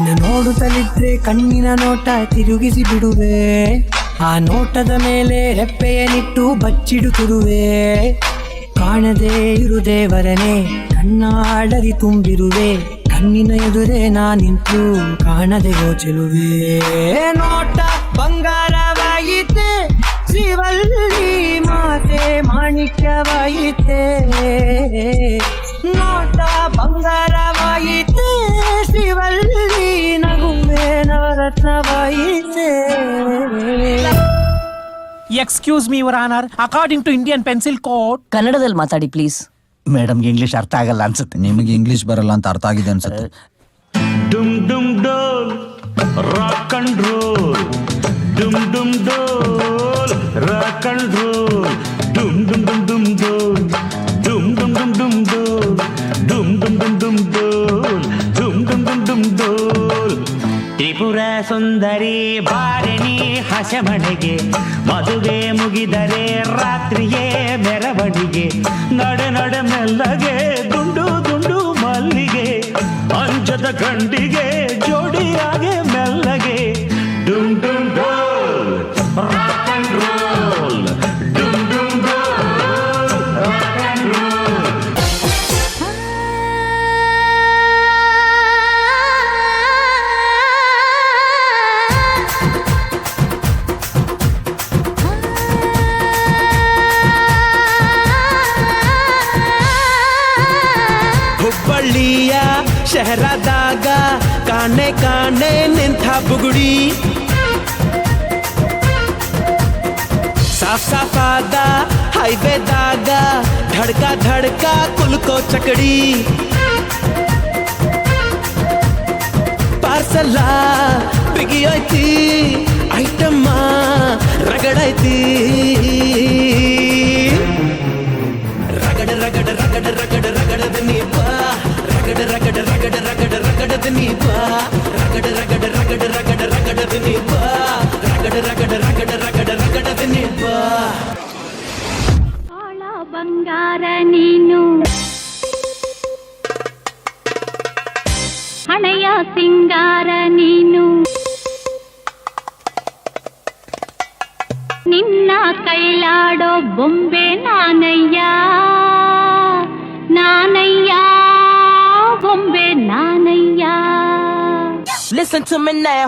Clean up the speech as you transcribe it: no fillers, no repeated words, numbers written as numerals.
ನಿನ್ನ ನೋಡುತ್ತಲಿದ್ರೆ ಕಣ್ಣಿನ ನೋಟ ತಿರುಗಿಸಿ ಬಿಡುವೆ, ಆ ನೋಟದ ಮೇಲೆ ರೆಪ್ಪೆಯನಿಟ್ಟು ಬಚ್ಚಿಡುತ್ತಿರುವೆ. ಕಾಣದೇ ಇರು ದೇವರನೆ ಕಣ್ಣಾಡರಿ ತುಂಬಿರುವೆ, ಕಣ್ಣಿನ ಎದುರೇ ನಾ ನಿಂತು ಕಾಣದೆ ಗೋಚಲುವೆ. ನೋಟ ಬಂಗಾರವಾಯಿತೆ, ಶ್ರೀವಲ್ಲಿ ಮಾತೆ ಮಾಣಿಕ್ಯವಾಯಿತೆ. ನೋಟ ಬಂಗಾರವಾಯಿತೆ, ಶ್ರೀವಲ್ಲಿ ನಗುವೆ ನವರತ್ನವಾಯಿತೆ. Excuse me your honour, according to Indian pencil code. ಕನ್ನಡದಲ್ಲಿ ಮಾತಾಡಿ ಪ್ಲೀಸ್. ಮೇಡಮ್ಗೆ ಇಂಗ್ಲಿಷ್ ಅರ್ಥ ಆಗಲ್ಲ ಅನ್ಸುತ್ತೆ. ನಿಮಗೆ ಇಂಗ್ಲಿಷ್ ಬರಲ್ಲ ಅಂತ ಅರ್ಥ ಆಗಿದೆ ಅನ್ಸುತ್ತೆ. ಡುಮ್ ಡುಮ್ ಡೋಲ್ ರಾಕ್ ಅಂಡ್ ರೋಲ್, ಡುಮ್ ಡುಮ್ ಡೋಲ್ ರಾಕ್ ಅಂಡ್ ರೋಲ್, ಡುಮ್ ಡುಮ್ ಡುಮ್ ಡುಮ್ ಡೋಲ್, ಡುಮ್ ಡುಮ್ ಡುಮ್ ಡುಮ್ ಡೋಲ್, ಡುಮ್ ಡುಮ್ ಡುಮ್ ಡುಮ್ ಡೋಲ್, ಡುಮ್ ಡುಮ್ ಡುಮ್ ಡುಮ್ ಡೋಲ್. ತ್ರಿಪುರ ಸುಂದರಿ ಬಾರಿಣಿ ಹಸೆಮಣೆಗೆ, ಮದುವೆ ಮುಗಿದರೆ ರಾತ್ರಿಯೇ ಮೆರವಣಿಗೆ. ನಡೆ ನಡೆ ಮೆಲ್ಲಗೆ ದುಂಡು ದುಂಡು ಮಲ್ಲಿಗೆ, ಅಂಜದ ಗಂಡಿಗೆ ಜೋಡಿಯಾಗೆ ಮೆಲ್ಲಗೆ. ಡುಮ್ ಡುಮ್ ಡೋಲ್ ರಾಕ್ ಅಂಡ್ ರೋಲ್, ಡುಮ್ ಡುಮ್ ಡೋಲ್ ರಾಕ್ ಅಂಡ್ ರೋಲ್. ಹುಬ್ಬಳ್ಳಿಯ ಶಹರದಾಗ ಕಾಣೆ ಕಾಣೆ ನಿಂತ ಬುಗುಡಿ, ಸಾಫ್ ಸಾಫಾದ ಹೈವೇದಾಗ ಧಡ್ಕ ಧಡ್ಕ ಕುಲ್ಕೋ ಚಕಡಿ. ಪಾರ್ಸಲ್ಲ ಬಿಗಿಯೋಯ್ತಿ, ಐಟಮ್ಮ ರಗಡೈತಿ. ರಗಡ ರಗಡ ರಗಡ ರಗಡ ರಗಡದ ನೀಪ, ರಗಡ ರಗಡ ರಗಡ ರಗಡ ರಗಡದ ನೀಪ, ರಗಡ ರಗಡ ರಗಡ ರಗಡ ರಗಡದ ನೀಪ, ರಗಡ ರಗಡ ರಗಡ ರಗಡ ರಗಡದ ನೀಪ. ಆಳ ಬಂಗಾರ ನೀನು, ಹಣೆಯ ಸಿಂಗಾರ ನೀನು, ನಿನ್ನ ಕೈಲಾಡೋ ಬೊಂಬೆ ನಾನಯ್ಯ, ನಾನಯ್ಯ ಬೊಂಬೆ ನಾನಯ್ಯ. Listen to me now.